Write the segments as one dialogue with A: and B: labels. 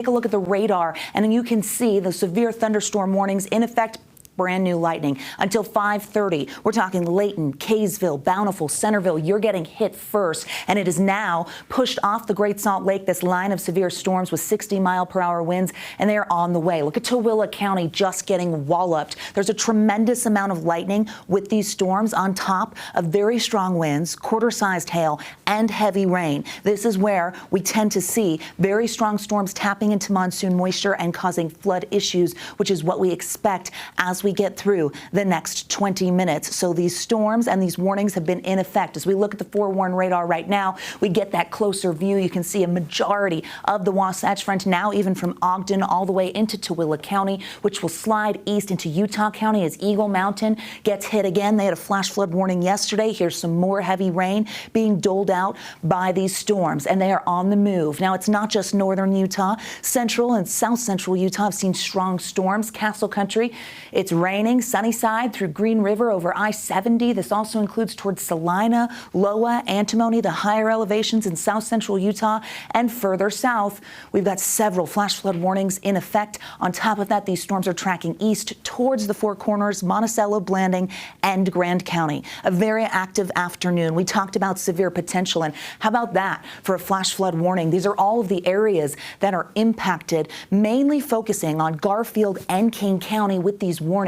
A: Take a look at the radar, and then you can see the severe thunderstorm warnings in effect. Brand new lightning until 5:30. We're talking Layton, Kaysville, Bountiful, Centerville. You're getting hit first, and it is now pushed off the Great Salt Lake, this line of severe storms with 60-mile-per-hour winds, and they are on the way. Look at Tooele County just getting walloped. There's a tremendous amount of lightning with these storms on top of very strong winds, quarter-sized hail, and heavy rain. This is where we tend to see very strong storms tapping into monsoon moisture and causing flood issues, which is what we expect as we get through the next 20 minutes. So these storms and these warnings have been in effect. As we look at the forewarn radar right now, we get that closer view. You can see a majority of the Wasatch Front now, even from Ogden all the way into Tooele County, which will slide east into Utah County as Eagle Mountain gets hit again. They had a flash flood warning yesterday. Here's some more heavy rain being doled out by these storms, and they are on the move. Now, it's not just northern Utah. Central and south central Utah have seen strong storms. Castle Country, it's raining. Sunnyside through Green River over I-70. This also includes towards Salina, Loa, Antimony, the higher elevations in south central Utah, and further south. We've got several flash flood warnings in effect. On top of that, these storms are tracking east towards the Four Corners, Monticello, Blanding, and Grand County. A very active afternoon. We talked about severe potential, and how about that for a flash flood warning? These are all of the areas that are impacted, mainly focusing on Garfield and King County with these warnings.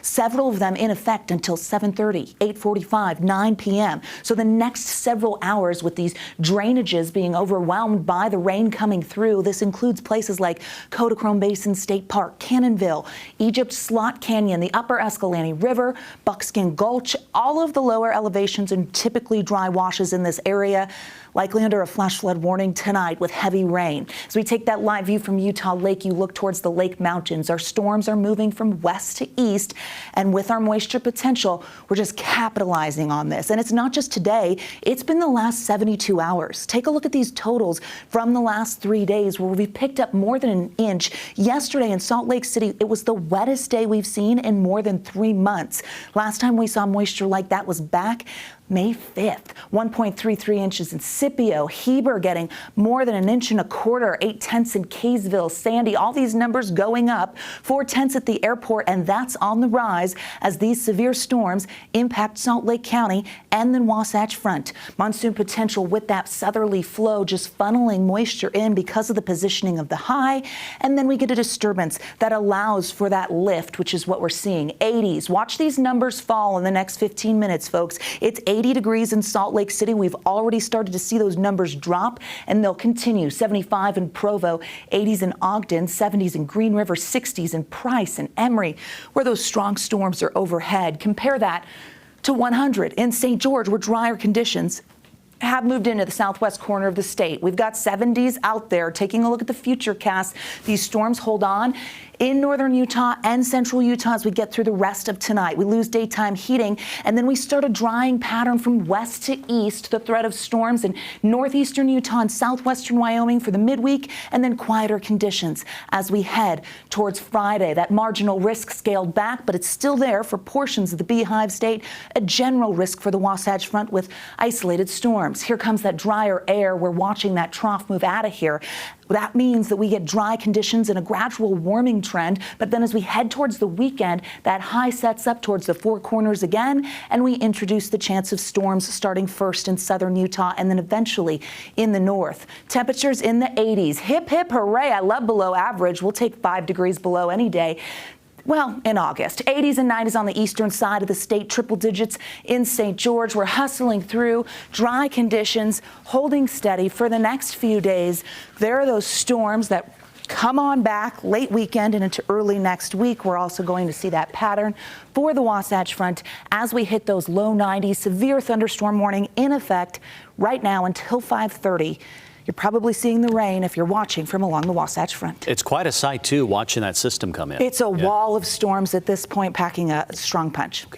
A: Several of them in effect until 7:30, 8:45, 9 p.m. So the next several hours with these drainages being overwhelmed by the rain coming through. This includes places like Kodachrome Basin State Park, Cannonville, Egypt Slot Canyon, the Upper Escalante River, Buckskin Gulch, all of the lower elevations and typically dry washes in this area. Likely under a flash flood warning tonight with heavy rain. As we take that live view from Utah Lake, you look towards the Lake Mountains. Our storms are moving from west to east, and with our moisture potential, we're just capitalizing on this. And it's not just today, it's been the last 72 hours. Take a look at these totals from the last 3 days where we've picked up more than an inch. Yesterday in Salt Lake City, it was the wettest day we've seen in more than 3 months. Last time we saw moisture like that was back May 5th, 1.33 inches in Scipio, Heber getting more than 1.25 inches, 8/10 in Kaysville, Sandy, all these numbers going up, 4/10 at the airport, and that's on the rise as these severe storms impact Salt Lake County and the Wasatch Front. Monsoon potential with that southerly flow just funneling moisture in because of the positioning of the high, and then we get a disturbance that allows for that lift, which is what we're seeing. 80s. Watch these numbers fall in the next 15 minutes, folks. It's 80 degrees in Salt Lake City. We've already started to see those numbers drop, and they'll continue. 75 in Provo, 80s in Ogden, 70s in Green River, 60s in Price and Emory, where those strong storms are overhead. Compare that to 100 in St. George, where drier conditions have moved into the southwest corner of the state. We've got 70s out there. Taking a look at the future cast, these storms hold on in northern Utah and central Utah as we get through the rest of tonight. We lose daytime heating, and then we start a drying pattern from west to east, the threat of storms in northeastern Utah and southwestern Wyoming for the midweek, and then quieter conditions as we head towards Friday. That marginal risk scaled back, but it's still there for portions of the Beehive State. A general risk for the Wasatch Front with isolated storms. Here comes that drier air. We're watching that trough move out of here. That means that we get dry conditions and a gradual warming trend, but then as we head towards the weekend, that high sets up towards the Four Corners again, and we introduce the chance of storms starting first in southern Utah and then eventually in the north. Temperatures in the 80s. Hip, hip, hooray. I love below average. We'll take 5 degrees below any day. Well, in August. 80s and 90s on the eastern side of the state, triple digits in St. George. We're hustling through dry conditions, holding steady for the next few days. There are those storms that come on back late weekend and into early next week. We're also going to see that pattern for the Wasatch Front as we hit those low 90s. Severe thunderstorm warning in effect right now until 5:30. You're probably seeing the rain if you're watching from along the Wasatch Front.
B: It's quite a sight, too, watching that system come in.
A: It's a wall of storms at this point, packing a strong punch.
B: Okay.